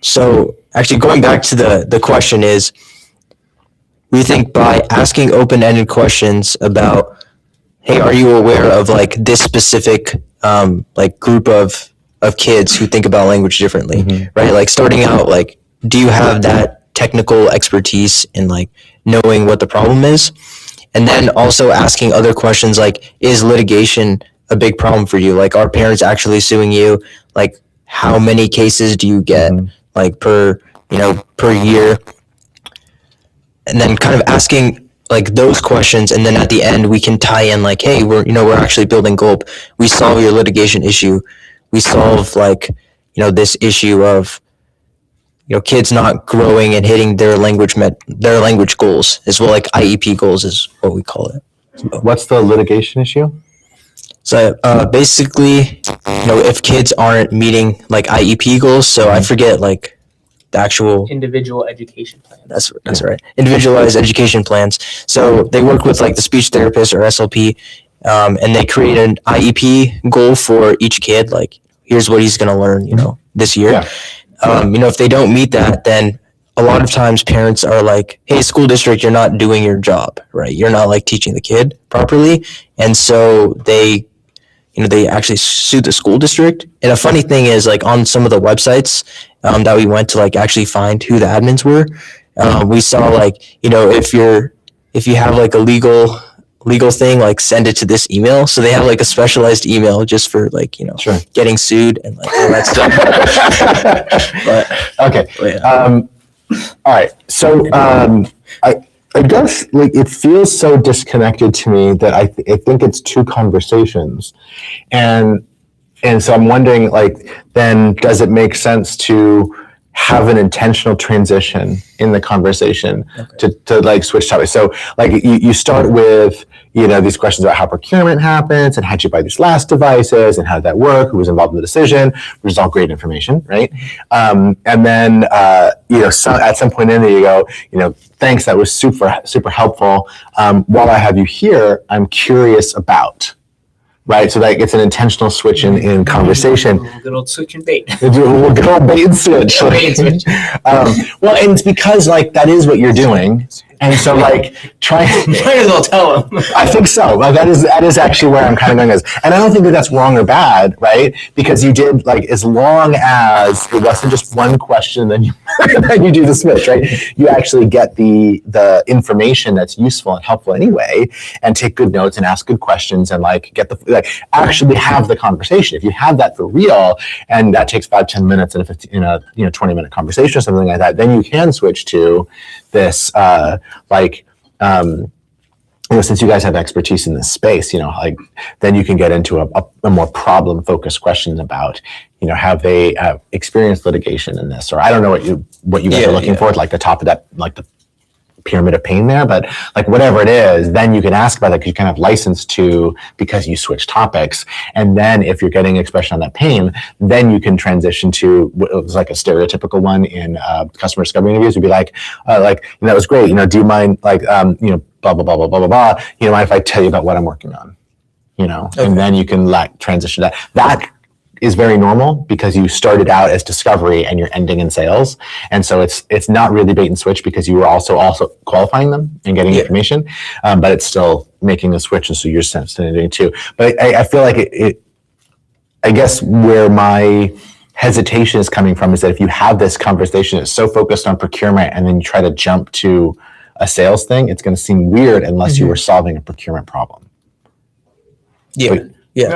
Speaker 3: So actually going back to the question is, we think by asking open-ended questions about, hey, are you aware of like this specific group of kids who think about language differently, right? Like starting out, like, do you have that technical expertise in like knowing what the problem is? And then also asking other questions like, is litigation a big problem for you? Like, are parents actually suing you? Like, how many cases do you get like per year? And then kind of asking like those questions, and then at the end we can tie in like, hey, we're actually building Gulp. We solve your litigation issue. We solve this issue of kids not growing and hitting their language goals as well, like IEP goals is what we call it.
Speaker 1: What's the litigation issue?
Speaker 3: So basically, if kids aren't meeting like IEP goals, so I forget like the actual
Speaker 2: individual education plan.
Speaker 3: That's right. Individualized education plans. So they work with like the speech therapist or SLP, and they create an IEP goal for each kid. Like, here's what he's going to learn, this year.
Speaker 1: Yeah.
Speaker 3: If they don't meet that, then a lot of times parents are like, hey, school district, you're not doing your job, right? You're not like teaching the kid properly. And so they actually sue the school district. And a funny thing is, like, on some of the websites that we went to like actually find who the admins were, we saw like, if you have like a legal thing, like send it to this email. So they have like a specialized email just for like,
Speaker 1: Sure.
Speaker 3: getting sued and like all that stuff.
Speaker 1: Okay. All right. So I guess like it feels so disconnected to me that I think it's two conversations, and so I'm wondering, like, then does it make sense to have an intentional transition in the conversation to like switch topics? So like you start with these questions about how procurement happens and how'd you buy these last devices and how did that work, who was involved in the decision, which is all great information, right? And then at some point in there you go, thanks, that was super helpful. While I have you here, I'm curious about. Right, so that gets an intentional switch in conversation.
Speaker 2: Good old switch and bait.
Speaker 1: Good old bait and switch. Well, and it's because like that is what you're doing, and so like might
Speaker 2: as well tell them.
Speaker 1: I think so. Like that is actually where I'm kind of going as, and I don't think that that's wrong or bad, right? Because you did like, as long as it wasn't just one question, then you then you do the switch, right? You actually get the information that's useful and helpful anyway, and take good notes and ask good questions and like actually have the conversation. If you have that for real, and that takes 5-10 minutes in a 20-minute conversation or something like that, then you can switch to this since you guys have expertise in this space, then you can get into a more problem-focused questions about, have they experienced litigation in this, or I don't know what you guys are looking for at like the top of that, like the pyramid of pain there, but like whatever it is, then you can ask about that because you kind of license to, because you switch topics. And then if you're getting expression on that pain, then you can transition to what was like a stereotypical one in customer discovery interviews would be like, that was great. Do you mind blah, blah, blah, blah, blah, blah, blah. Mind if I tell you about what I'm working on? And then you can like transition that is very normal because you started out as discovery and you're ending in sales. And so it's not really bait and switch because you were also qualifying them and getting information, but it's still making a switch. And so you're doing it too. But I feel like I guess where my hesitation is coming from is that if you have this conversation, it's so focused on procurement and then you try to jump to a sales thing, it's going to seem weird unless you were solving a procurement problem.
Speaker 3: Yeah.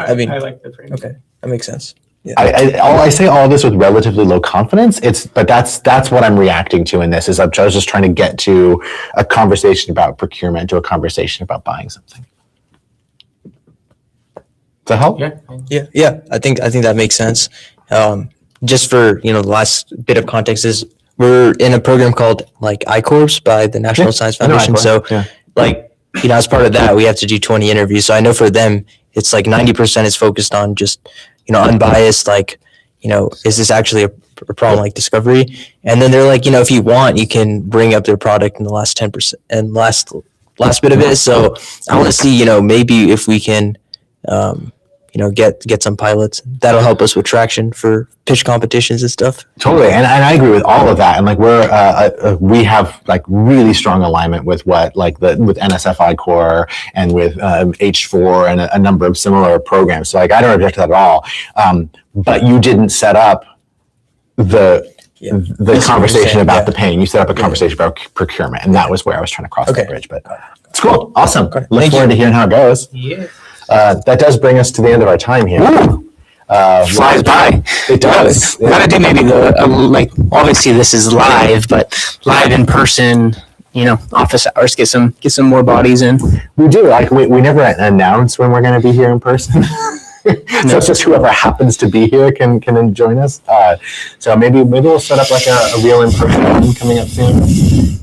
Speaker 3: I mean,
Speaker 2: I like the frame.
Speaker 3: okay, that makes sense. Yeah.
Speaker 1: I say all this with relatively low confidence. But that's what I'm reacting to in this. Is I was just trying to get to a conversation about procurement, to a conversation about buying something. Does that help?
Speaker 3: Yeah. I think that makes sense. Just for the last bit of context is we're in a program called like I-Corps by the National Science Foundation. So as part of that, we have to do 20 interviews. So I know for them, it's like 90% is focused on just, unbiased, like, is this actually a problem like discovery? And then they're like, if you want, you can bring up their product in the last 10% and last bit of it. So I want to see, maybe if we can, get some pilots that'll help us with traction for pitch competitions and stuff.
Speaker 1: Totally. And I agree with all of that. And like we have like really strong alignment with what with NSF Core and with H4 and a number of similar programs. So like, I don't object to that at all. But you didn't set up the conversation about the paying. You set up a conversation about procurement. And that was where I was trying to cross that bridge, but it's cool. Awesome. Look forward to hearing how it goes.
Speaker 2: Yeah.
Speaker 1: That does bring us to the end of our time here.
Speaker 2: Flies by.
Speaker 1: It does.
Speaker 2: We gotta do maybe obviously this is live, but live in person, office hours, get some more bodies in.
Speaker 1: We do. Like we never announce when we're going to be here in person. So it's just whoever happens to be here can join us. So maybe we'll set up like a real in-person one coming up soon,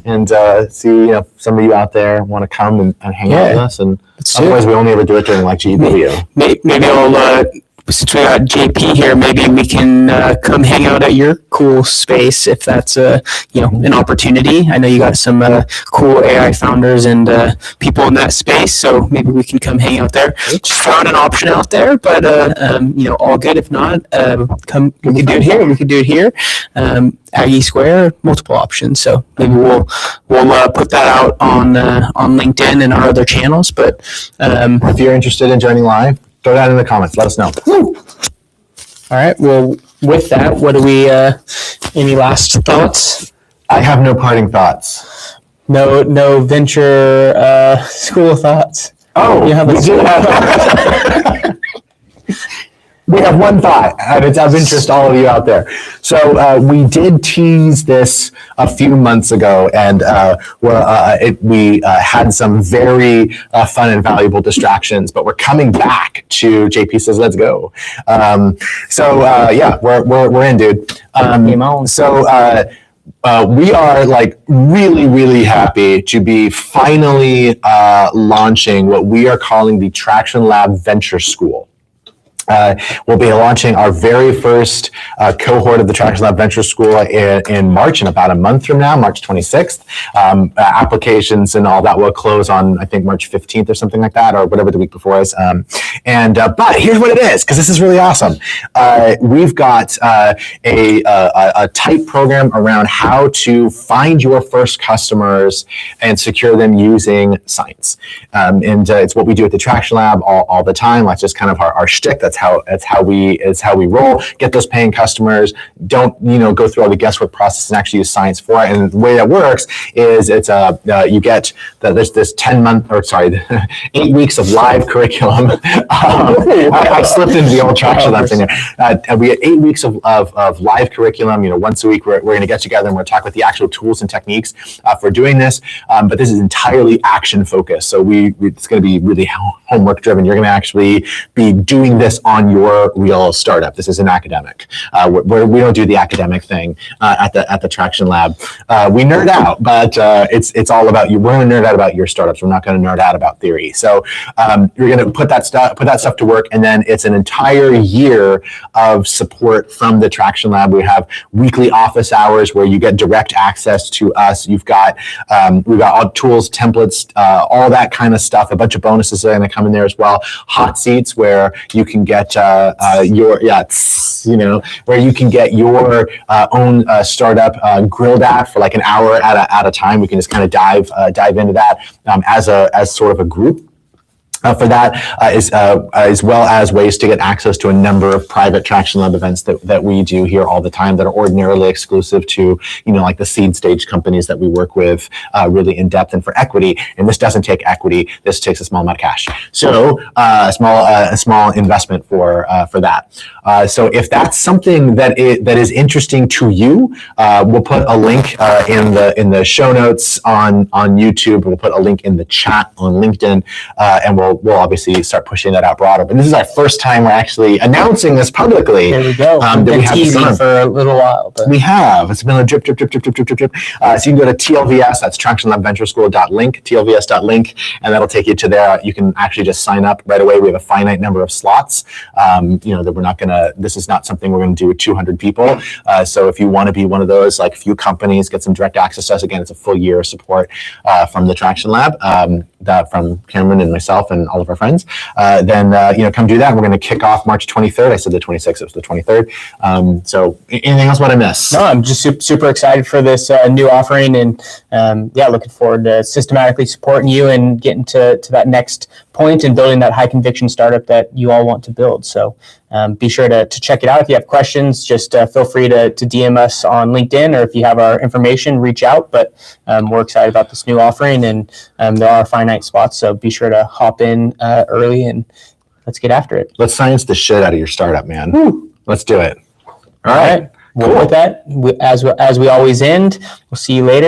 Speaker 1: and see some of you out there want to come and hang out with us. And otherwise, we only ever do it during like GW.
Speaker 2: Maybe I'll. Since we got JP here, maybe we can come hang out at your cool space if that's an opportunity. I know you got some cool AI founders and people in that space, so maybe we can come hang out there. Just throwing an option out there, but all good. If not, come. We could do it here. We could do it here. Aggie Square, multiple options. So maybe we'll put that out on LinkedIn and our other channels. But
Speaker 1: if you're interested in joining live, throw that in the comments. Let us know.
Speaker 2: Woo. All right. Well, with that, what do we? Any last thoughts?
Speaker 1: I have no parting thoughts.
Speaker 2: No venture school thoughts.
Speaker 1: Oh,
Speaker 2: you have
Speaker 1: we do have. We have one thought, and it's of interest to all of you out there. So we did tease this a few months ago, and we had some very fun and valuable distractions. But we're coming back to JP says, "Let's go." We're in, dude. We are like really, really happy to be finally launching what we are calling the Traction Lab Venture School. We'll be launching our very first cohort of the Traction Lab Venture School in March, in about a month from now, March 26th. Applications and all that will close on, I think, March 15th or something like that, or whatever the week before is. But here's what it is, because this is really awesome. We've got a tight program around how to find your first customers and secure them using science. It's what we do at the Traction Lab all the time. That's just kind of our shtick. That's how we roll. Get those paying customers. Don't go through all the guesswork process and actually use science for it. And the way that works is you get there's this 8 weeks of live curriculum. I slipped into the old Traction Lab thing there. We get 8 weeks of live curriculum. Once a week we're going to get together and we're talk about the actual tools and techniques for doing this. But this is entirely action focused. So it's going to be really homework driven. You're going to actually be doing this on your real startup. This is an academic. We don't do the academic thing at the Traction Lab. We nerd out, but it's all about you. We're going to nerd out about your startups. We're not going to nerd out about theory. So you're going to put that stuff to work, and then it's an entire year of support from the Traction Lab. We have weekly office hours where you get direct access to us. We've got all tools, templates, all that kind of stuff. A bunch of bonuses are going to come in there as well. Hot seats where you can get get where you can get your own startup grilled at for like an hour at a time. We can just kind of dive into that as sort of a group. For that, as well as ways to get access to a number of private Traction Lab events that we do here all the time that are ordinarily exclusive to, like the seed stage companies that we work with really in depth and for equity. And this doesn't take equity. This takes a small amount of cash. So a small investment for that. So if that's something that is interesting to you, we'll put a link in the show notes on YouTube. We'll put a link in the chat on LinkedIn, and we'll obviously start pushing that out broader. But this is our first time we're actually announcing this publicly.
Speaker 2: There we go.
Speaker 1: That we have
Speaker 2: teasing for a little while. But.
Speaker 1: We have. It's been a drip. So you can go to TLVS, that's tractionlabventureschool.link, tlvs.link, and that'll take you to there. You can actually just sign up right away. We have a finite number of slots. That we're not this is not something we're going to do with 200 people. So if you want to be one of those, like few companies, get some direct access to us. Again, it's a full year of support from the Traction Lab, from Cameron and myself and all of our friends. Then come do that. We're going to kick off March 23rd. I said the 26th. It was the 23rd. So anything else? What I miss?
Speaker 2: No, I'm just super excited for this new offering, and looking forward to systematically supporting you and getting to that next point and building that high conviction startup that you all want to build. So be sure to check it out. If you have questions, just feel free to DM us on LinkedIn, or if you have our information, reach out. But we're excited about this new offering, and there are finite spots. So be sure to hop in early and let's get after it.
Speaker 1: Let's science the shit out of your startup, man.
Speaker 2: Woo.
Speaker 1: Let's do it.
Speaker 2: All right. Well, with that, as we always end, we'll see you later.